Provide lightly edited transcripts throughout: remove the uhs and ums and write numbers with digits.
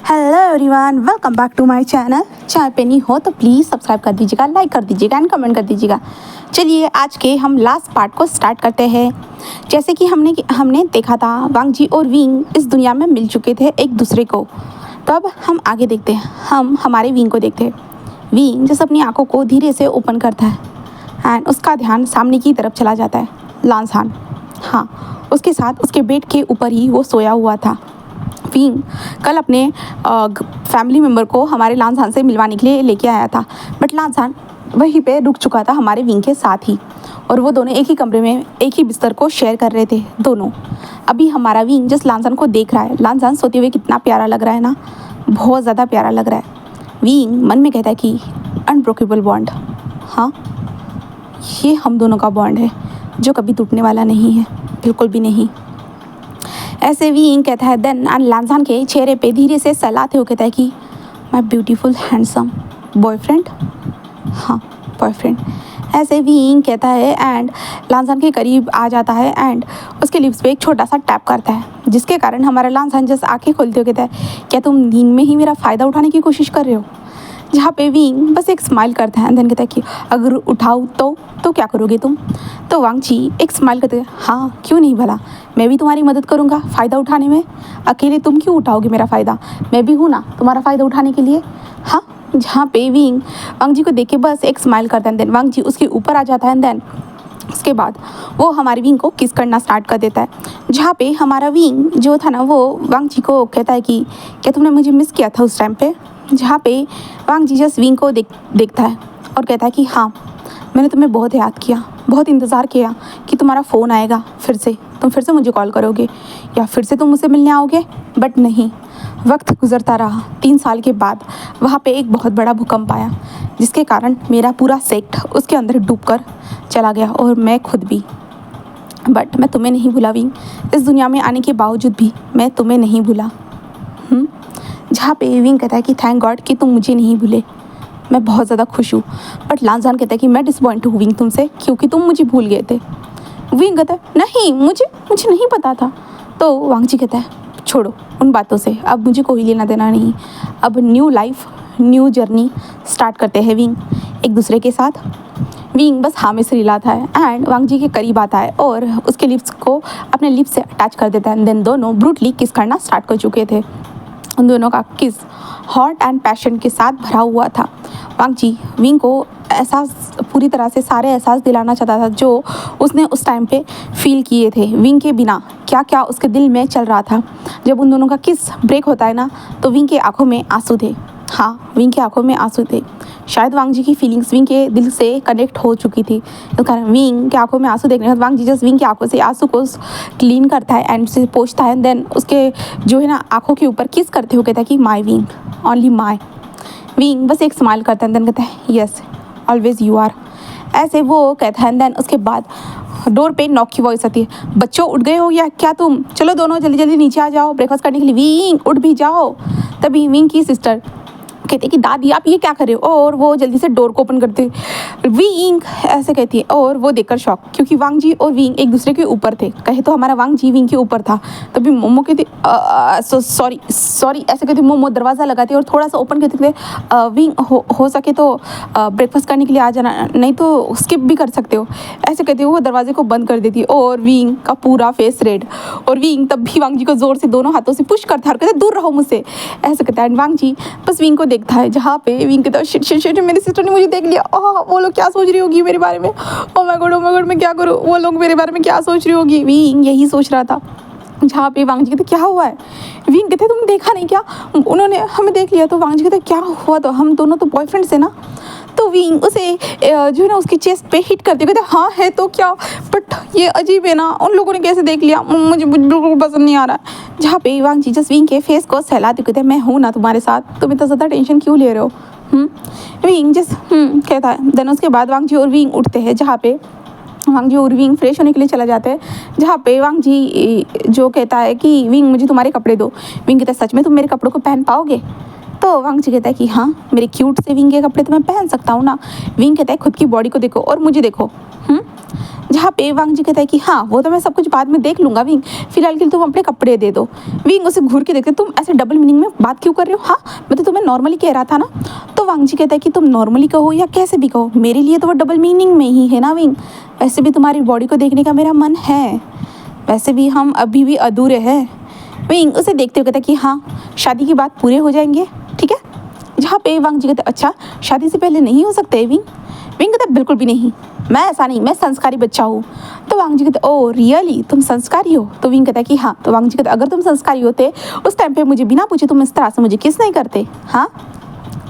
Hello everyone, welcome back to my channel. Channel पे नहीं हो तो प्लीज़ सब्सक्राइब कर दीजिएगा, लाइक कर दीजिएगा एंड कमेंट कर दीजिएगा। चलिए आज के हम लास्ट पार्ट को स्टार्ट करते हैं। जैसे कि हमने देखा था वांग जी और विंग इस दुनिया में मिल चुके थे एक दूसरे को। तो अब हम आगे देखते हैं, हम हमारे विंग को देखते हैं। विंग जैसे अपनी आंखों को धीरे से ओपन करता है एंड उसका ध्यान सामने की तरफ चला जाता है। लांसान, हाँ, उसके साथ उसके बेड के ऊपर ही वो सोया हुआ था। विंग कल अपने फैमिली मेम्बर को हमारे लांसान से मिलवाने के लिए लेके आया था, बट लांसान वहीं पे रुक चुका था हमारे विंग के साथ ही, और वो दोनों एक ही कमरे में एक ही बिस्तर को शेयर कर रहे थे दोनों। अभी हमारा विंग जिस लांसान को देख रहा है, लांसान सोते हुए कितना प्यारा लग रहा है ना, बहुत ज़्यादा प्यारा लग रहा है। विंग मन में कहता है कि अनब्रोकेबल बॉन्ड, हाँ, ये हम दोनों का बॉन्ड है जो कभी टूटने वाला नहीं है, बिल्कुल भी नहीं। ऐसे विंग कहता है। देन लांसान के चेहरे पे धीरे से सहलाते हुए कहता है कि माय ब्यूटीफुल हैंडसम बॉयफ्रेंड, हाँ बॉयफ्रेंड। ऐसे विंग कहता है एंड लांसान के करीब आ जाता है एंड उसके लिप्स पे एक छोटा सा टैप करता है, जिसके कारण हमारा लांसान जैसे आंखें खोलते हुए कहता है, क्या तुम नींद में ही मेरा फ़ायदा उठाने की कोशिश कर रहे हो? जहाँ पे विंग बस एक स्माइल करता है, देन कहता है कि अगर उठाऊँ तो क्या करोगे तुम? तो वांग जी एक स्माइल करते हैं, हाँ क्यों नहीं भला, मैं भी तुम्हारी मदद करूँगा फ़ायदा उठाने में। अकेले तुम क्यों उठाओगे मेरा फ़ायदा, मैं भी हूँ ना तुम्हारा फ़ायदा उठाने के लिए, हाँ। जहाँ पे विंग वांग जी को देख के बस एक स्माइल करता है, देन वांग जी उसके ऊपर आ जाता है। देन उसके बाद वो हमारे विंग को किस करना स्टार्ट कर देता है। जहाँ पे हमारा विंग जो था ना, वो वांग जी को कहता है कि क्या तुमने मुझे मिस किया था उस टाइम पे? जहाँ पे वांग जी जस्ट विंग को देखता है और कहता है कि हाँ, मैंने तुम्हें बहुत याद किया, बहुत इंतज़ार किया कि तुम्हारा फ़ोन आएगा, फिर से तुम फिर से मुझे कॉल करोगे या फिर से तुम मुझसे मिलने आओगे, बट नहीं। वक्त गुजरता रहा। 3 साल के बाद वहाँ पे एक बहुत बड़ा भूकंप आया, जिसके कारण मेरा पूरा सेक्ट उसके अंदर डूबकर चला गया और मैं खुद भी। बट मैं तुम्हें नहीं भूला विंग, इस दुनिया में आने के बावजूद भी मैं तुम्हें नहीं भूला। जहाँ पे विंग कहता है कि थैंक गॉड कि तुम मुझे नहीं भूले, मैं बहुत ज़्यादा खुश हूँ। बट लांसान कहता है कि मैं डिसअपॉइंट हूँ विंग तुमसे, क्योंकि तुम मुझे भूल गए थे। विंग कहता है नहीं, मुझे नहीं पता था। तो वांग जी कहता है छोड़ो उन बातों से, अब मुझे कोई लेना देना नहीं। अब new life, new journey start करते हैं विंग एक दूसरे के साथ। विंग बस हाँ में से रिलाता है एंड वांग जी के करीब आता है और उसके लिप्स को अपने लिप्स से अटैच कर देता है। देन दोनों ब्रूटली किस करना स्टार्ट कर चुके थे। उन दोनों का किस हॉट एंड पैशन के साथ भरा हुआ था। वांग जी विंग को एहसास, पूरी तरह से सारे एहसास दिलाना चाहता था जो उसने उस टाइम पे फील किए थे। विंग के बिना क्या क्या उसके दिल में चल रहा था। जब उन दोनों का किस ब्रेक होता है ना, तो विंग के आंखों में आंसू थे, हाँ विंग के आंखों में आंसू थे। शायद वांग जी की फीलिंग्स विंग के दिल से कनेक्ट हो चुकी थी, तो कारण विंग के आंखों में आंसू देखने के बाद वांग जी जस्ट विंग की आंखों से आंसू को क्लीन करता है एंड उसे पोंछता है। देन उसके जो है ना आंखों के ऊपर किस करते हुए कहता है कि my wing, only my. Wing बस एक स्माइल करता है, देन कहता है यस ऑलवेज यू आर, ऐसे वो कहता है। देन उसके बाद डोर पे नॉक की वॉइस आती है, बच्चों उठ गए हो या क्या तुम? चलो दोनों जल्दी जल्दी नीचे आ जाओ ब्रेकफास्ट करने के लिए। विंग उठ भी जाओ। तभी विंग की सिस्टर कहती है कि दादी आप ये क्या कर रहे हो, और वो जल्दी से डोर को ओपन करते विंग ऐसे कहती है, और वो देखकर शॉक, क्योंकि वांग जी और विंग एक दूसरे के ऊपर थे। कहे तो हमारा वांग जी विंग के ऊपर था। तभी मोमो कहती सॉरी ऐसे कहती मोमो दरवाज़ा लगाती और थोड़ा सा ओपन करते थे। विंग हो सके तो ब्रेकफास्ट करने के लिए आ जाना, नहीं तो स्किप भी कर सकते हो, ऐसे कहती है। वो दरवाजे को बंद कर देती है और विंग का पूरा फेस रेड, और विंग तब भी वांग जी को ज़ोर से दोनों हाथों से पुश करता है और कहते दूर रहो मुझसे, ऐसे कहता है। वांग जी बस विंग को देखता है, जहाँ पे विंग कहता है शिट मेरी सिस्टर ने मुझे देख लिया, वो लोग क्या सोच रही होगी मेरे बारे में, ओ माय गॉड मैं क्या करूँ, वो लोग मेरे बारे में क्या सोच रही होगी। विंग यही सोच रहा था। जहाँ पे वांग जी कहते क्या हुआ है? विंग कहते तुम देखा नहीं क्या, उन्होंने हमें देख लिया। तो वांग जी कहते क्या हुआ, तो हम दोनों तो बॉयफ्रेंड्स है ना। तो विंग उसे जो है ना उसकी चेस्ट पे हिट करते कहते हाँ है तो क्या, बट ये अजीब है ना, उन लोगों ने कैसे देख लिया, मुझे बिल्कुल पसंद नहीं आ रहा है। जहाँ पे वांग जी जस्ट विंग के फेस को सहलाते कहते मैं हूँ ना तुम्हारे साथ, तुम इतना ज़्यादा टेंशन क्यों ले रहे हो? विंग जस्ट कहता है। देन उसके बाद वांग जी और विंग उठते हैं, जहाँ पे वांग जी और विंग फ्रेश होने के लिए चला जाते हैं। जहाँ पे वांग जी जो कहता है कि विंग मुझे तुम्हारे कपड़े दो। विंग कहता है सच में तुम मेरे कपड़ों को पहन पाओगे? तो वांग जी कहता है कि हाँ मेरे क्यूट से विंग के कपड़े तो मैं पहन सकता हूँ ना। विंग कहता है खुद की बॉडी को देखो और मुझे देखो। जहाँ पे वांग जी कहता है कि हाँ वो तो मैं सब कुछ बाद में देख लूँगा विंग, फिलहाल के लिए तुम अपने कपड़े दे दो। विंग उसे घूर के देखते, तुम ऐसे डबल मीनिंग में बात क्यों कर रहे हो? हाँ मैं तो तुम्हें नॉर्मली कह रहा था ना। तो वांग जी कहता है कि तुम नॉर्मली कहो या कैसे भी कहो, मेरे लिए तो वो डबल मीनिंग में ही है ना विंग। वैसे भी तुम्हारी बॉडी को देखने का मेरा मन है, वैसे भी हम अभी भी अधूरे हैं। विंग उसे देखते हुए कहता है कि हाँ शादी की बात पूरे हो जाएंगे, ठीक है। जहाँ पे वांग जी कहते अच्छा शादी से पहले नहीं हो सकते विंग? विंग कहता बिल्कुल भी नहीं, मैं ऐसा नहीं, मैं संस्कारी बच्चा हूँ। तो वांग जी कहते ओ रियली तुम संस्कारी हो? तो विंग कहता है कि हाँ। तो वांग जी कहते अगर तुम संस्कारी होते उस टाइम पे मुझे बिना पूछे तुम इस तरह से मुझे किस नहीं करते? हाँ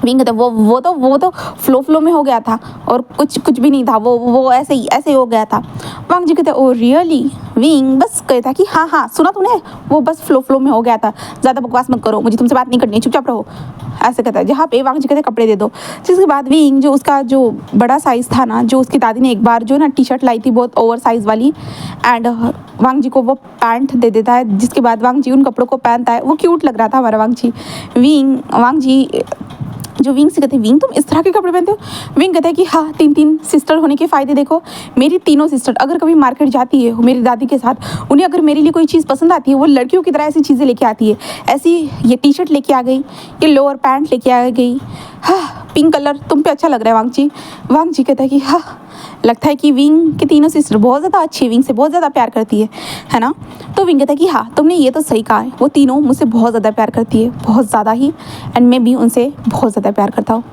विंग कहता वो तो फ्लो में हो गया था और कुछ भी नहीं था, वो ऐसे ही हो गया था। वांग जी कहते ओ रियली? विंग बस कहता कि हाँ सुना तूने, वो बस फ्लो में हो गया था, ज़्यादा बकवास मत करो, मुझे तुमसे बात नहीं करनी, चुपचाप रहो, ऐसे कहता है। जहाँ पे वांग जी कहते कपड़े दे दो। जिसके बाद विंग जो उसका जो बड़ा साइज़ था ना, जो उसकी दादी ने एक बार जो ना टी शर्ट लाई थी बहुत ओवर साइज़ वाली, एंड वांग जी को वो पैंट दे देता है। जिसके बाद वांग जी उन कपड़ों को पहनता है, वो क्यूट लग रहा था हमारा वांग जी। जो विंग से कहते हैं विंग तुम इस तरह के कपड़े पहनते हो? विंग कहता है कि हाँ 3 सिस्टर होने के फ़ायदे देखो, मेरी तीनों सिस्टर अगर कभी मार्केट जाती है मेरी दादी के साथ, उन्हें अगर मेरे लिए कोई चीज़ पसंद आती है वो लड़कियों की तरह ऐसी चीज़ें लेके आती है। ऐसी ये टी शर्ट लेके आ गई, ये लोअर पैंट लेके आ गई, हाँ पिंक कलर तुम पे अच्छा लग रहा है वांग जी। वांग जी कहता है कि हाँ लगता है कि विंग की तीनों सिस्टर बहुत ज़्यादा अच्छी, विंग से बहुत ज़्यादा प्यार करती है ना। तो विंग कहता है कि हाँ तुमने ये तो सही कहा है, वो तीनों मुझसे बहुत ज़्यादा प्यार करती है, बहुत ज़्यादा ही, एंड मैं भी उनसे बहुत ज़्यादा प्यार करता हूँ।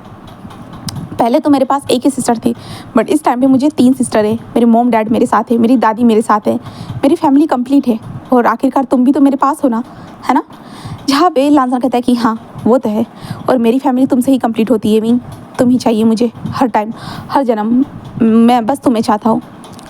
पहले तो मेरे पास एक ही सिस्टर थी, बट इस टाइम पे मुझे 3 सिस्टर है, मेरे मॉम डैड मेरे साथ है, मेरी दादी मेरे साथ है, मेरी फैमिली कंप्लीट है, और आखिरकार तुम भी तो मेरे पास हो ना, है ना। जहाँ पे लांजा कहता है कि हाँ वो तो है, और मेरी फैमिली तुमसे ही कंप्लीट होती है विंग, तुम ही चाहिए मुझे हर टाइम हर जन्म, मैं बस तुम्हें चाहता हूँ।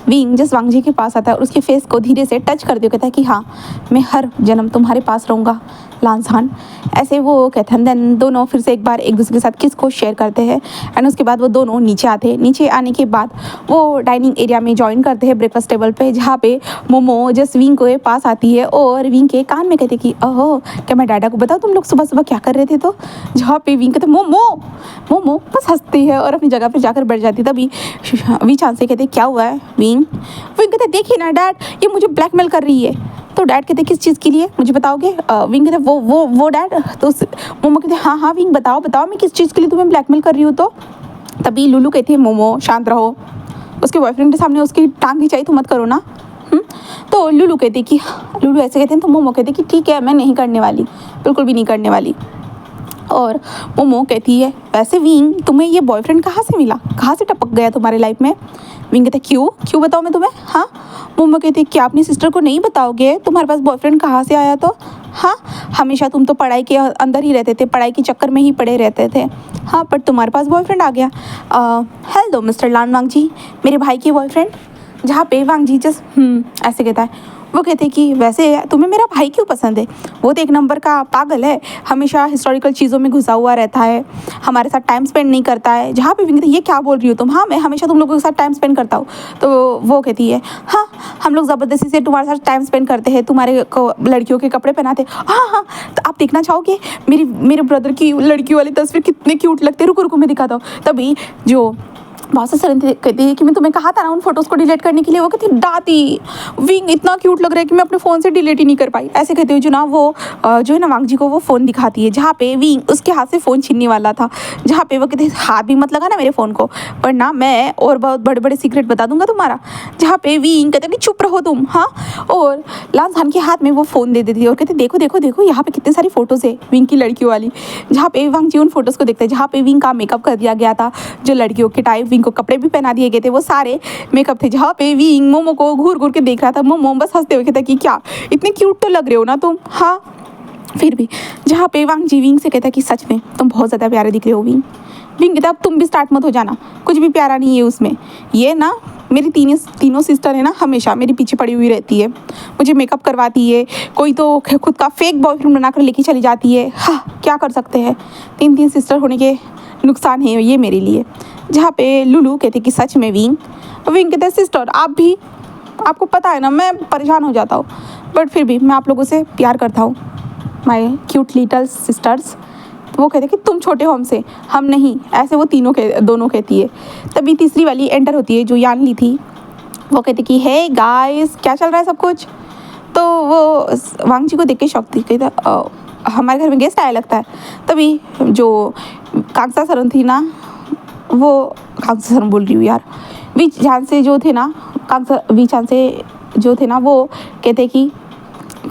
विंग जस्ट वांग जी के पास आता है और उसके फेस को धीरे से टच कर दिया, कहता है कि हाँ मैं हर जन्म तुम्हारे पास रहूँगा लांसान। ऐसे वो कहते हैं, देन दोनों फिर से एक बार एक दूसरे के साथ किस को शेयर करते हैं, एंड उसके बाद वो दोनों नीचे आते हैं। नीचे आने के बाद वो डाइनिंग एरिया में ज्वाइन करते हैं ब्रेकफास्ट टेबल पे, जहाँ पे मोमो जस्ट विंग के पास आती है और विंग के कान में कहते कि ओहो क्या मैं डैडा को बताऊँ तुम लोग सुबह सुबह क्या कर रहे थे? तो जहाँ पे विंग कहते मोमो बस हंसती है और अपनी जगह पर जाकर बैठ जाती है। तभी विचांद से कहते क्या हुआ है विंग कहते देखिए ना डैड ये मुझे ब्लैकमेल कर रही है। तो डैड कहते किस चीज़ के लिए मुझे बताओगे? विंग कहते वो डैड। तो मोमो कहते हाँ विंग बताओ मैं किस चीज़ के लिए तुम्हें ब्लैकमेल कर रही हूँ? तो तभी लुलू कहती है मोमो शांत रहो, उसके बॉयफ्रेंड के सामने उसकी टांग खिंचाई तो मत करो ना। तो लुलू ऐसे कहते हैं, तो मोमो कहते कि ठीक है मैं नहीं करने वाली, बिल्कुल भी नहीं करने वाली। और मोमो कहती है वैसे विंग तुम्हें ये बॉयफ्रेंड कहाँ से मिला, कहाँ से टपक गया तुम्हारे लाइफ में? विंग कहते क्यों बताओ मैं तुम्हें? हाँ मोमो कहती क्या अपनी सिस्टर को नहीं बताओगे तुम्हारे पास बॉयफ्रेंड कहाँ से आया? तो हाँ हमेशा तुम तो पढ़ाई के अंदर ही रहते थे, पढ़ाई के चक्कर में ही पड़े रहते थे, हाँ बट तुम्हारे पास बॉयफ्रेंड आ गया। हेलो मिस्टर लान वांग जी, मेरे भाई के बॉयफ्रेंड। जहाँ पे वांग जी जस्ट ऐसे कहता है। वो कहते कि वैसे तुम्हें मेरा भाई क्यों पसंद है? वो तो एक नंबर का पागल है, हमेशा हिस्टोरिकल चीज़ों में घुसा हुआ रहता है, हमारे साथ टाइम स्पेंड नहीं करता है। जहाँ पे भी कहते ये क्या बोल रही हो तुम? हाँ मैं हमेशा तुम लोगों के साथ टाइम स्पेंड करता हूँ। तो वो कहती है हाँ हम लोग ज़बरदस्ती से तुम्हारे साथ टाइम स्पेंड करते हैं, तुम्हारे को लड़कियों के कपड़े पहनाते। हाँ तो आप देखना चाहोगे मेरे ब्रदर की लड़की वाली तस्वीर कितने क्यूट लगते? रुको मैं दिखाता हूँ। तभी जो बहुत सर कहती है कि मैं तुम्हें कहा था ना उन फोटोज़ को डिलीट करने के लिए। वो कहती दादी विंग इतना क्यूट लग रहा है कि मैं अपने फ़ोन से डिलीट ही नहीं कर पाई। ऐसे कहते हुए जो ना वो जो है ना वांग जी को वो फ़ोन दिखाती है, जहाँ पे विंग उसके हाथ से फ़ोन छीनने वाला था। जहाँ पे वो कहते हाथ भी मत लगा ना मेरे फ़ोन को, वरना मैं और बहुत बड़े बड़े सीक्रेट बता दूंगा तुम्हारा। जहाँ पे विंग कहते कि चुप रहो तुम, हाँ। और लांसान के हाथ में वो फ़ोन दे देती है और कहते देखो यहाँ पे कितने सारी फ़ोटोज़ है विंग की लड़कियों वाली। जहाँ पे वांग जी उन फोटोज़ को देखते हैं जहाँ पे विंग का मेकअप कर दिया गया था, जो लड़कियों के टाइप विंग को कपड़े भी पहना दिए गए थे, वो सारे मेकअप थे। जहाँ पे विंग मोमो को घूर के देख रहा था। मोमो बस हंसते हुए कहता कि क्या इतने क्यूट तो लग रहे हो ना तुम, हाँ। फिर भी जहाँ पे वांग जी विंग से कहता कि सच में तुम बहुत ज़्यादा प्यारे दिख रहे हो विंग कहता अब तुम भी स्टार्ट मत हो जाना, कुछ भी प्यारा नहीं है उसमें। ये ना मेरी तीनों सिस्टर है ना हमेशा मेरे पीछे पड़ी हुई रहती है, मुझे मेकअप करवाती है, कोई तो खुद का फेक बॉयफ्रेंड बनाकर लेके चली जाती है। हाँ क्या कर सकते हैं, 3 सिस्टर होने के नुकसान है ये मेरे लिए। जहाँ पे लुलू कहते कि सच में विंग कहते सिस्टर आपको पता है ना मैं परेशान हो जाता हूँ, बट फिर भी मैं आप लोगों से प्यार करता हूँ, माय क्यूट लिटल सिस्टर्स। तो वो कहते कि तुम छोटे हो हमसे, हम नहीं, ऐसे वो दोनों कहती है। तभी तीसरी वाली एंटर होती है जो यानली थी। वो कहते कि हे गाइस क्या चल रहा है सब कुछ। तो वो वांग जी को देख के शौक थी, कहता हमारे घर में गेस्ट आया लगता है। तभी जो कांगसा सरन थी ना, वो कांगसा सरन बोल रही हूँ यार, वी चांद से जो थे ना, वी चांद से जो थे ना, वो कहते कि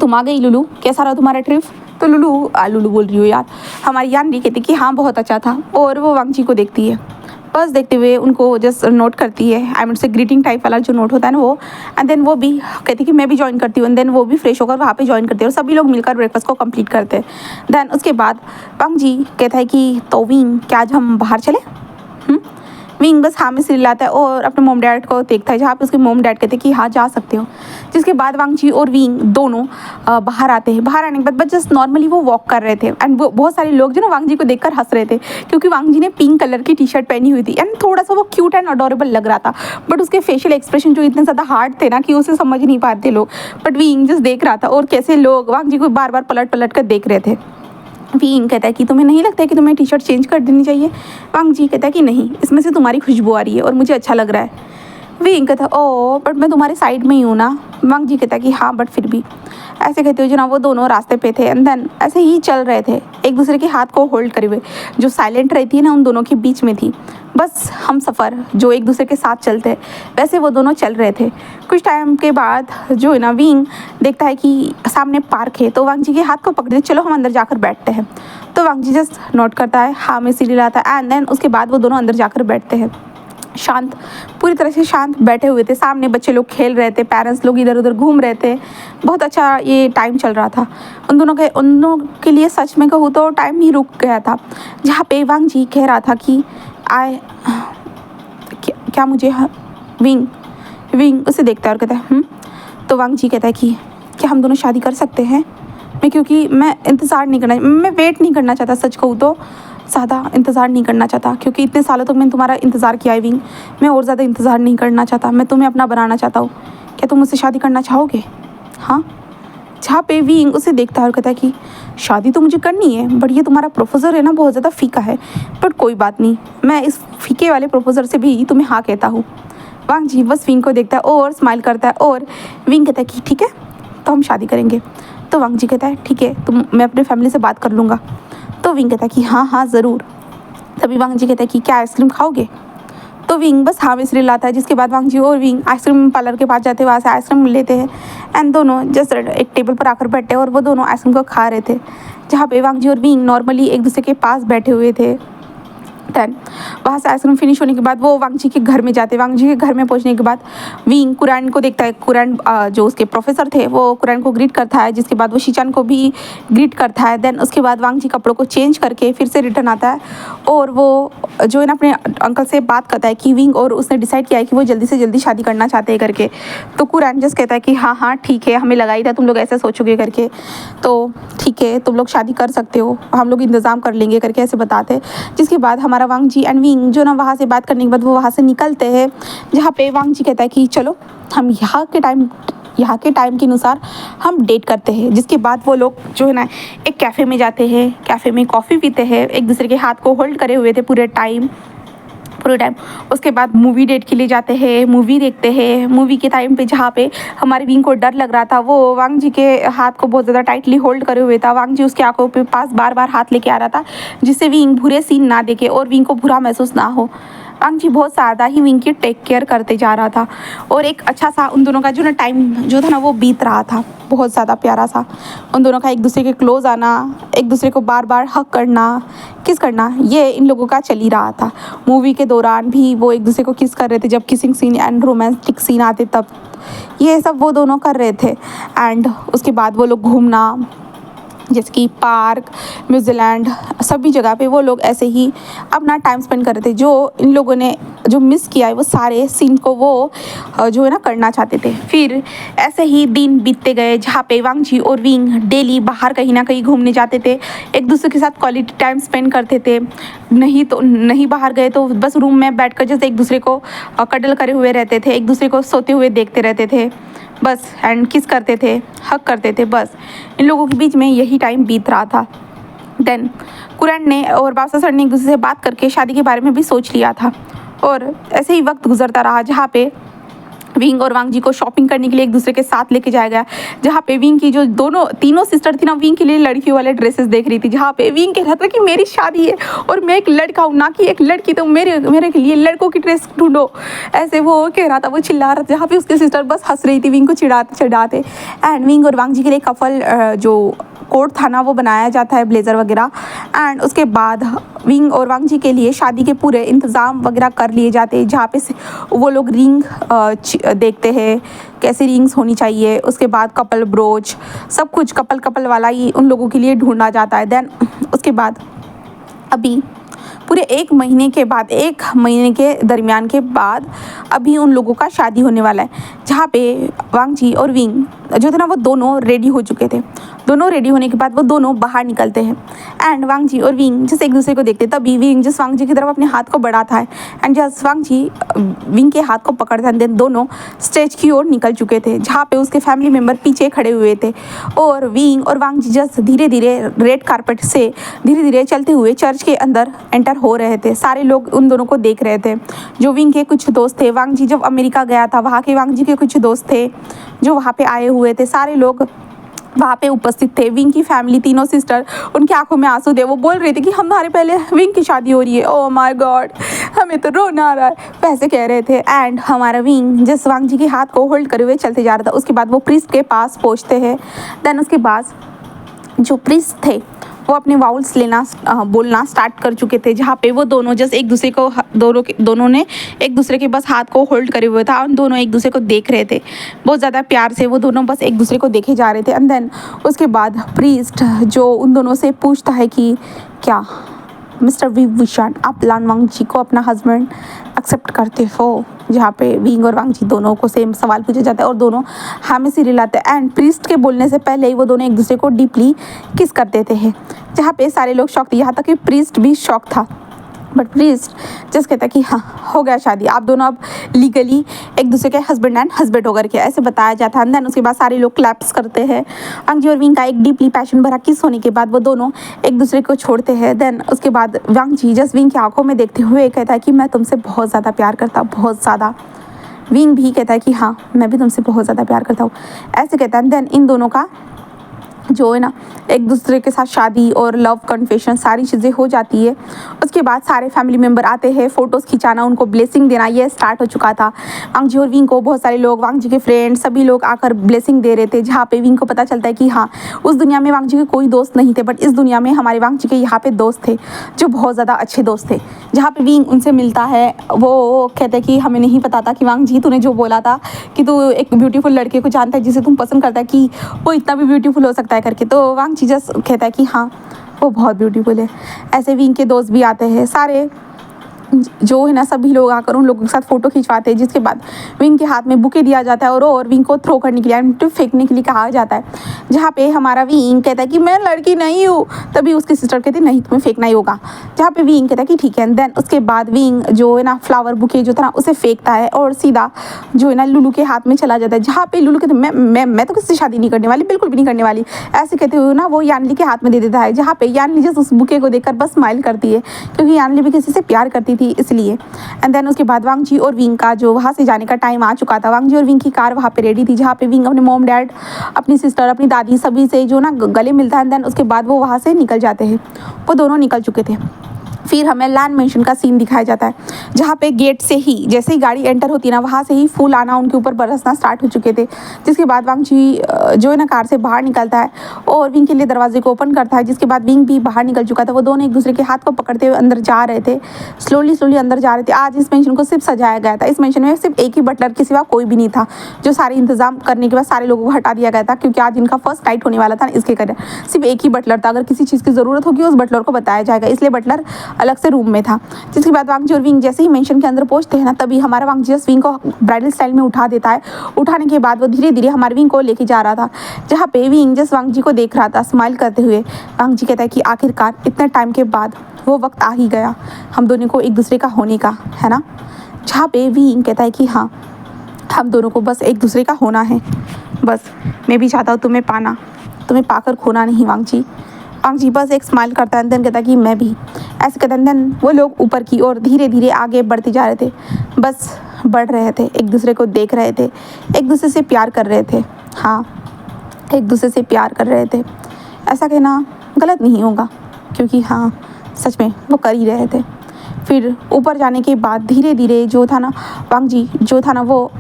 तुम आ गई लुलू, कैसा रहा तुम्हारा ट्रिप। तो लुलू बोल रही हूँ यार, हमारी यान कहती कि हाँ बहुत अच्छा था। और वो वांग जी को देखती है, बस देखते हुए उनको जस्ट नोट करती है, आई मीन से ग्रीटिंग टाइप वाला जो नोट होता है ना वो। एंड देन वो भी कहती कि मैं भी ज्वाइन करती हूँ। एंड देन वो भी फ्रेश होकर वहाँ पे ज्वाइन करते हैं और सभी लोग मिलकर ब्रेकफास्ट को कंप्लीट करते हैं। देन उसके बाद वांग जी कहता है कि तो विंग क्या आज हम बाहर चले। विंग बस हाँ में सिर लाता है और अपने मोम डैड को देखता है, जहाँ पे उसके मोम डैड कहते हैं कि हाँ जा सकते हो। जिसके बाद वांग जी और विंग दोनों बाहर आते हैं। बाहर आने के बाद बस जस्ट नॉर्मली वो वॉक कर रहे थे। एंड बहुत सारे लोग जो ना वांग जी को देखकर हंस रहे थे, क्योंकि वांग जी ने पिंक कलर की टी शर्ट पहनी हुई थी एंड थोड़ा सा वो क्यूट एंड अडोरेबल लग रहा था। बट उसके फेशियल एक्सप्रेशन जो इतने ज़्यादा हार्ड थे ना कि उसे समझ नहीं पाते लोग। बट विंग जस्ट देख रहा था और कैसे लोग वांग जी को बार बार पलट पलट कर देख रहे थे। विंग कहता है कि तुम्हें नहीं लगता है कि तुम्हें टी शर्ट चेंज कर देनी चाहिए। वांग जी कहता है कि नहीं, इसमें से तुम्हारी खुशबू आ रही है और मुझे अच्छा लग रहा है। विंग कहता है ओ बट मैं तुम्हारे साइड में ही हूँ ना। वांग जी कहता है कि हाँ बट फिर भी। ऐसे कहते हुए जो ना वो दोनों रास्ते पे थे एंड देन ऐसे ही चल रहे थे, एक दूसरे के हाथ को होल्ड करे हुए। जो साइलेंट रहती है ना उन दोनों के बीच में थी, बस हम सफ़र जो एक दूसरे के साथ चलते हैं वैसे वो दोनों चल रहे थे। कुछ टाइम के बाद जो है ना विंग देखता है कि सामने पार्क है, तो वांग जी के हाथ को पकड़ते चलो हम अंदर जाकर बैठते हैं। तो वांग जी जस्ट नोट करता है, हाँ में सिर हिलाता है एंड देन उसके बाद वो दोनों अंदर जाकर बैठते हैं। शांत, पूरी तरह से शांत बैठे हुए थे। सामने बच्चे लोग खेल रहे थे, पेरेंट्स लोग इधर उधर घूम रहे थे। बहुत अच्छा ये टाइम चल रहा था उन दोनों के लिए। सच में कहूँ तो टाइम ही रुक गया था, जहाँ पे वांग जी कह रहा था कि क्या मुझे विंग उसे देखता है और कहता है तो वांग जी कहता है कि क्या हम दोनों शादी कर सकते हैं। क्योंकि मैं इंतज़ार नहीं करना, मैं वेट नहीं करना चाहता, सच कहूँ तो ज़्यादा इंतज़ार नहीं करना चाहता, क्योंकि इतने सालों तक मैंने तुम्हारा इंतज़ार किया है विंग। मैं और ज़्यादा इंतज़ार नहीं करना चाहता, मैं तुम्हें अपना बनाना चाहता हूँ। क्या तुम मुझसे शादी करना चाहोगे। हाँ। जहाँ पे विंग उसे देखता है और कहता है कि शादी तो मुझे करनी है, बट ये तुम्हारा प्रोपोज़ल है ना बहुत ज़्यादा फीका है। बट कोई बात नहीं, मैं इस फीके वाले प्रोपोज़ल से भी तुम्हें हाँ कहता हूँ। वांग जी बस विंग को देखता है और स्माइल करता है और विंग कहता है कि ठीक है तो हम शादी करेंगे। तो वांग जी कहता है ठीक है, तो मैं अपने फैमिली से बात कर लूँगा। तो विंग कहता है कि हाँ हाँ ज़रूर। तभी वांग जी कहता है कि क्या आइसक्रीम खाओगे। तो विंग बस हाँ में सिर हिलाता है। जिसके बाद वांग जी और विंग आइसक्रीम पार्लर के पास जाते हैं, वहाँ से आइसक्रीम लेते हैं एंड दोनों जस्ट एक टेबल पर आकर बैठे और वो दोनों आइसक्रीम को खा रहे थे। जहाँ पे वांग जी और विंग नॉर्मली एक दूसरे के पास बैठे हुए थे। देन वहाँ से आइसक्रीम फिनिश होने के बाद वो वांग जी के घर में जाते। वांग जी के घर में पहुँचने के बाद विंग कुरान को देखता है। कुरान जो उसके प्रोफेसर थे वो कुरान को ग्रीट करता है, जिसके बाद वो शीचान को भी ग्रीट करता है। देन उसके बाद वांग जी कपड़ों को चेंज करके फिर से रिटर्न आता है और वो जो है ना अपने अंकल से बात करता है कि विंग और उसने डिसाइड किया है कि वो जल्दी से जल्दी शादी करना चाहते हैं करके। तो कुरान जस्ट कहता है कि हाँ हाँ ठीक है, हमें लगा ही था तुम लोग ऐसे सोचोगे करके, तो ठीक है तुम लोग शादी कर सकते हो, हम लोग इंतज़ाम कर लेंगे करके ऐसे बताते। जिसके बाद हमारा वांग जी एंड विंग जो ना वहाँ से बात करने के बाद वो वहाँ से निकलते हैं। जहाँ पे वांग जी कहता है कि चलो हम यहाँ के टाइम के अनुसार हम डेट करते हैं। जिसके बाद वो लोग जो है ना एक कैफ़े में जाते हैं, कैफ़े में कॉफ़ी पीते हैं, एक दूसरे के हाथ को होल्ड करे हुए थे पूरे टाइम। उसके बाद मूवी डेट के लिए जाते हैं, मूवी देखते हैं। मूवी के टाइम पे जहाँ पे हमारे विंग को डर लग रहा था, वो वांग जी के हाथ को बहुत ज़्यादा टाइटली होल्ड करे हुए था। वांग जी उसके आंखों पे पास बार बार हाथ लेके आ रहा था, जिससे विंग बुरे सीन ना देखे और विंग को बुरा महसूस ना हो। वांग जी बहुत ज़्यादा ही विंग की टेक केयर करते जा रहा था और एक अच्छा सा उन दोनों का जो ना टाइम जो था ना वो बीत रहा था, बहुत ज़्यादा प्यारा सा। उन दोनों का एक दूसरे के क्लोज आना, एक दूसरे को बार बार हक करना, किस करना, ये इन लोगों का चल ही रहा था। मूवी के दौरान भी वो एक दूसरे को किस कर रहे थे, जब kissing scene and romantic scene आते तब ये सब वो दोनों कर रहे थे। एंड उसके बाद वो लोग घूमना, जैसे कि पार्क, न्यूजीलैंड, सभी जगह पे वो लोग ऐसे ही अपना टाइम स्पेंड कर रहे थे। जो इन लोगों ने जो मिस किया है वो सारे सीन को वो जो है ना करना चाहते थे। फिर ऐसे ही दिन बीतते गए, जहाँ पे वांग जी और विंग डेली बाहर कहीं ना कहीं घूमने जाते थे, एक दूसरे के साथ क्वालिटी टाइम स्पेंड करते थे। नहीं बाहर गए तो बस रूम में बैठकर जैसे एक दूसरे को कडल करे हुए रहते थे, एक दूसरे को सोते हुए देखते रहते थे बस, एंड किस करते थे, हक करते थे बस। इन लोगों के बीच में यही टाइम बीत रहा था। देन कुरान ने और बादशाह सर ने एक दूसरे से बात करके शादी के बारे में भी सोच लिया था और ऐसे ही वक्त गुजरता रहा, जहाँ पे विंग और वांग जी को शॉपिंग करने के लिए एक दूसरे के साथ लेके जाया गया, जहाँ पे विंग की जो तीनों सिस्टर थी ना, विंग के लिए लड़कियों वाले ड्रेसेस देख रही थी, जहाँ पे विंग कह रहा था कि मेरी शादी है और मैं एक लड़का हूँ ना कि एक लड़की, तो मेरे के लिए लड़कों की ड्रेस ढूंढो, ऐसे वो कह रहा था, वो चिल्ला रहा था, जहाँ पे उसके सिस्टर बस हंस रही थी विंग को चिढ़ाते। एंड विंग और वांग जी के लिए कपल जो कोट था ना वो बनाया जाता है, ब्लेज़र वगैरह। एंड उसके बाद विंग और वांग जी के लिए शादी के पूरे इंतज़ाम वगैरह कर लिए जाते हैं, जहाँ पे वो लोग रिंग देखते हैं कैसी रिंग्स होनी चाहिए। उसके बाद कपल ब्रोच सब कुछ कपल वाला ही उन लोगों के लिए ढूंढा जाता है। देन उसके बाद अभी पूरे एक महीने के दरमियान के बाद अभी उन लोगों का शादी होने वाला है, जहाँ पे वांग जी और विंग जो थे ना वो दोनों रेडी हो चुके थे। दोनों रेडी होने के बाद वो दोनों बाहर निकलते हैं एंड वांग जी और विंग जैसे एक दूसरे को देखते, तभी विंग जस्ट वांग जी की तरफ अपने हाथ को बढ़ाता है एंड जस्ट वांग जी विंग के हाथ को पकड़ता है। देन दोनों स्टेज की ओर निकल चुके थे, जहाँ पे उसके फैमिली मेम्बर पीछे खड़े हुए थे और विंग और वांग जी जस्ट धीरे धीरे रेड कारपेट से धीरे धीरे चलते हुए चर्च के अंदर एंटर हो रहे थे। सारे लोग उन दोनों को देख रहे थे। जो विंग के कुछ दोस्त थे, वांग जी जब अमेरिका गया था वहाँ के वांग जी के कुछ दोस्त थे जो वहाँ पे आए हुए थे, सारे लोग वहाँ पे उपस्थित थे। विंग की फैमिली तीनों सिस्टर, उनकी आंखों में आंसू थे, वो बोल रही थी कि हमारे पहले विंग की शादी हो रही है, ओह माय गॉड हमें तो रोना आ रहा है, वैसे कह रहे थे। एंड हमारा विंग जस्ट वांग जी के हाथ को होल्ड करे हुए चलते जा रहा था। उसके बाद वो प्रीस्ट के पास पहुँचते हैं। देन उसके बाद जो प्रीस्ट थे वो अपने वाउल्स बोलना स्टार्ट कर चुके थे, जहाँ पे वो दोनों जस्ट एक दूसरे को दोनों ने एक दूसरे के बस हाथ को होल्ड करे हुए था और दोनों एक दूसरे को देख रहे थे बहुत ज़्यादा प्यार से। वो दोनों बस एक दूसरे को देखे जा रहे थे। एंड देन उसके बाद प्रीस्ट जो उन दोनों से पूछता है कि क्या मिस्टर विशान आप लान वांग जी को अपना हस्बैंड एक्सेप्ट करते हो, जहाँ पे विंग और वांग जी दोनों को सेम सवाल पूछा जाता है और दोनों हाँ में सिर हिलाते हैं। एंड प्रीस्ट के बोलने से पहले ही वो दोनों एक दूसरे को डीपली किस कर देते हैं, जहाँ पे सारे लोग शॉक थे, यहाँ तक कि प्रीस्ट भी शॉक था। बट प्रीस्ट जस्ट कहता है कि हाँ हो गया शादी, आप दोनों अब लीगली एक दूसरे के हस्बैंड एंड हस्बैंड होकर के ऐसे बताया जाता है। देन उसके बाद सारे लोग क्लैप्स करते हैं। वांग जी और विंग का एक डीपली पैशन भरा किस होने के बाद वो दोनों एक दूसरे को छोड़ते हैं। देन उसके बाद वांग जी जस्ट विंग की आंखों में देखते हुए कहता है कि मैं तुमसे बहुत ज़्यादा प्यार करता हूँ, बहुत ज़्यादा। विंग भी कहता है कि हाँ मैं भी तुमसे बहुत ज़्यादा प्यार करता हूँ, ऐसे कहता है। देन इन दोनों का जो है ना एक दूसरे के साथ शादी और लव कन्फेशन सारी चीज़ें हो जाती है। उसके बाद सारे फैमिली मेम्बर आते हैं, फ़ोटोज़ खिंचाना, उनको ब्लेसिंग देना ये स्टार्ट हो चुका था। वांग जी और विंग को बहुत सारे लोग, वांग जी के फ्रेंड सभी लोग आकर ब्लेसिंग दे रहे थे, जहाँ पे विंग को पता चलता है कि हाँ उस दुनिया में वांग जी के कोई दोस्त नहीं थे, बट इस दुनिया में हमारे वांग जी के यहाँ पे दोस्त थे जो बहुत ज़्यादा अच्छे दोस्त थे। जहाँ पे विंग उनसे मिलता है, वो कहते हैं कि हमें नहीं पता था कि वांग जी तूने जो बोला था कि तू एक ब्यूटीफुल लड़के को जानता है जिसे तुम पसंद करता है कि वो इतना भी ब्यूटीफुल हो सकता है करके। तो वांग जी जस्ट कहता है कि हाँ वो बहुत ब्यूटीफुल है। ऐसे विंग के दोस्त भी आते हैं, सारे जो है ना सभी लोग आकर उन लोगों के साथ फ़ोटो खिंचवाते हैं, जिसके बाद विंग के हाथ में बुके दिया जाता है और विंग को थ्रो करने के लिए एंड फेंकने के लिए कहा जाता है, जहाँ पे हमारा विंग कहता है कि मैं लड़की नहीं हूँ। तभी उसकी सिस्टर कहती है नहीं तुम्हें फेंकना ही होगा, जहाँ पे विंग कहता है कि ठीक है। देन उसके बाद विंग जो है ना फ्लावर बुके जो था ना उसे फेंकता है और सीधा जो है ना लुलू के हाथ में चला जाता है, जहाँ पे लुलू कहते मैं तो किसी से शादी नहीं करने वाली, बिल्कुल भी नहीं करने वाली, ऐसे कहते हुए ना वो यानली के हाथ में दे देता है, जहाँ पे यानली जस्ट उस बुके को देखकर बस स्माइल करती है क्योंकि यानली भी किसी से प्यार करती थी इसलिए। एंड देन उसके बाद वांग जी और विंग का जो वहाँ से जाने का टाइम आ चुका था। वांग जी और विंग की कार वहाँ पे रेडी थी, जहाँ पे विंग अपने मॉम डैड अपनी सिस्टर अपनी दादी सभी से जो ना गले मिलता है। देन उसके बाद वो वहाँ से निकल जाते हैं, वो दोनों निकल चुके थे। फिर हमें लैंड मेंशन का सीन दिखाया जाता है, जहाँ पे गेट से ही जैसे ही गाड़ी एंटर होती है ना वहाँ से ही फूल आना उनके ऊपर बरसना स्टार्ट हो चुके थे। जिसके बाद वांग जी जो है ना कार से बाहर निकलता है और विंग के लिए दरवाजे को ओपन करता है, जिसके बाद विंग भी बाहर निकल चुका था। वो दोनों एक दूसरे के हाथ को पकड़ते हुए अंदर जा रहे थे, स्लोली अंदर जा रहे थे। आज इस मेंशन को सिर्फ सजाया गया था, इस मेंशन में सिर्फ एक ही बटलर के सिवा कोई भी नहीं था, जो सारे इंतजाम करने के बाद सारे लोगों को हटा दिया गया था क्योंकि आज इनका फर्स्ट नाइट होने वाला था। इसके कारण सिर्फ एक ही बटलर था, अगर किसी चीज़ की ज़रूरत होगी उस बटलर को बताया जाएगा, इसलिए बटलर अलग से रूम में था। जिसके बाद वांग जी और विंग जैसे ही मेंशन के अंदर पहुंचते हैं ना तभी हमारा वांग जी विंग को ब्राइडल स्टाइल में उठा देता है। उठाने के बाद वो धीरे धीरे हमारे विंग को लेके जा रहा था, जहाँ पे विंग जस्ट वांग जी को देख रहा था स्माइल करते हुए। वांग जी कहता है कि आखिरकार इतने टाइम के बाद वो वक्त आ ही गया हम दोनों को एक दूसरे का होने का, है ना। जहाँ पे विंग कहता है कि हाँ हम दोनों को बस एक दूसरे का होना है, बस मैं भी चाहता हूँ तुम्हें पाना, तुम्हें पाकर खोना नहीं वांग जी। वांग जी बस एक स्माइल करता है, देन कहता है कि मैं भी, ऐसे कहते हैं। देन वो लोग ऊपर की ओर धीरे धीरे आगे बढ़ते जा रहे थे, बस बढ़ रहे थे, एक दूसरे को देख रहे थे, एक दूसरे से प्यार कर रहे थे। हाँ, एक दूसरे से प्यार कर रहे थे। ऐसा कहना गलत नहीं होगा, क्योंकि हाँ सच में वो कर ही रहे थे। फिर ऊपर जाने के बाद धीरे धीरे जो था ना, वांग जी जो था ना, वो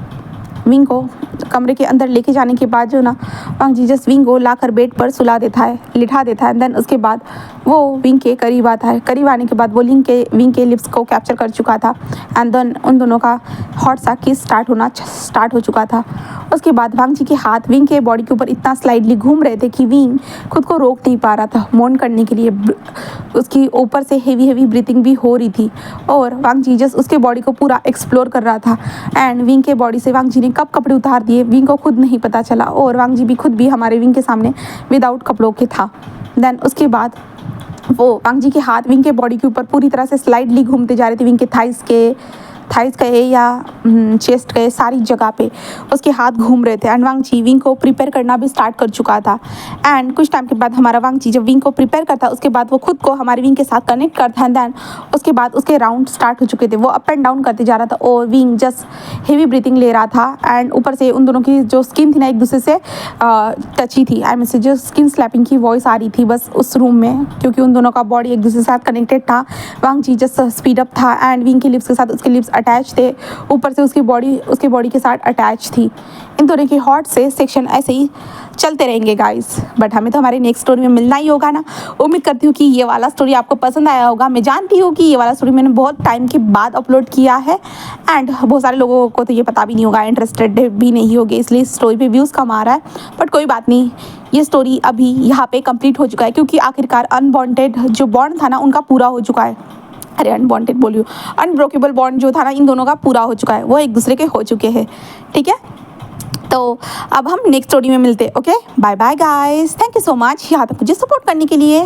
विंग को कमरे के अंदर लेके जाने के बाद जो ना, वांग जी जस्ट विंग को लाकर बेड पर सुला देता है, लिटा देता है। देन उसके बाद वो विंग के करीब आता है। करीब आने के बाद वो विंग के लिप्स को कैप्चर कर चुका था। एंड देन उन दोनों का हॉट सा किस स्टार्ट हो चुका था। उसके बाद वांग जी के हाथ विंग के बॉडी के ऊपर इतना स्लाइडली घूम रहे थे कि विंग खुद को रोक नहीं पा रहा था मौन करने के लिए। उसकी ऊपर से हेवी ब्रीथिंग भी हो रही थी और वांग जी जस्ट उसके बॉडी को पूरा एक्सप्लोर कर रहा था। एंड विंग के बॉडी से वांग जी ने कब कपड़े उतार दिए विंग को खुद नहीं पता चला, और वांग जी भी खुद भी हमारे विंग के सामने विदाउट कपड़ों के था। देन उसके बाद वो वांग जी के हाथ विंग के बॉडी के ऊपर पूरी तरह से स्लाइडली घूमते जा रहे थे। विंग के थाइस कहे या चेस्ट कहे, सारी जगह पे उसके हाथ घूम रहे थे। एंड वांग जी विंग को प्रिपेयर करना भी स्टार्ट कर चुका था। एंड कुछ टाइम के बाद हमारा वांग जी जब विंग को प्रिपेयर करता, उसके बाद वो खुद को हमारे विंग के साथ कनेक्ट करता है। दैन उसके बाद उसके राउंड स्टार्ट हो चुके थे, वो अप एंड डाउन करते जा रहा था और विंग जस्ट हेवी ब्रीथिंग ले रहा था। एंड ऊपर से उन दोनों की जो स्किन थी ना, एक दूसरे से टची थी। आई मीन से जो स्किन स्लैपिंग की वॉइस आ रही थी बस उस रूम में, क्योंकि उन दोनों का बॉडी एक दूसरे के साथ कनेक्टेड था। वांग जी जस्ट स्पीड अप था एंड विंग के लिप्स के साथ उसके लिप्स अटैच थे, ऊपर से उसकी बॉडी के साथ अटैच थी। इन दोनों के हॉट से सेक्शन ऐसे ही चलते रहेंगे गाइस, बट हमें तो हमारे नेक्स्ट स्टोरी में मिलना ही होगा ना। उम्मीद करती हूँ कि ये वाला स्टोरी आपको पसंद आया होगा। मैं जानती हूँ कि ये वाला स्टोरी मैंने बहुत टाइम के बाद अपलोड किया है एंड बहुत सारे लोगों को तो ये पता भी नहीं होगा, इंटरेस्टेड भी नहीं होगे, इसलिए स्टोरी पे व्यूज़ कम आ रहा है। बट कोई बात नहीं, ये स्टोरी अभी यहाँ पे कंप्लीट हो चुका है, क्योंकि आखिरकार अनवांटेड जो बॉन्ड था ना उनका पूरा हो चुका है। अरे अनवांटेड बोलियो, अनब्रोकेबल बॉन्ड जो था ना इन दोनों का पूरा हो चुका है, वो एक दूसरे के हो चुके हैं। ठीक है, तो अब हम नेक्स्ट स्टोरी में मिलते हैं। Okay, bye bye guys, thank you so much यहाँ तक मुझे सपोर्ट करने के लिए।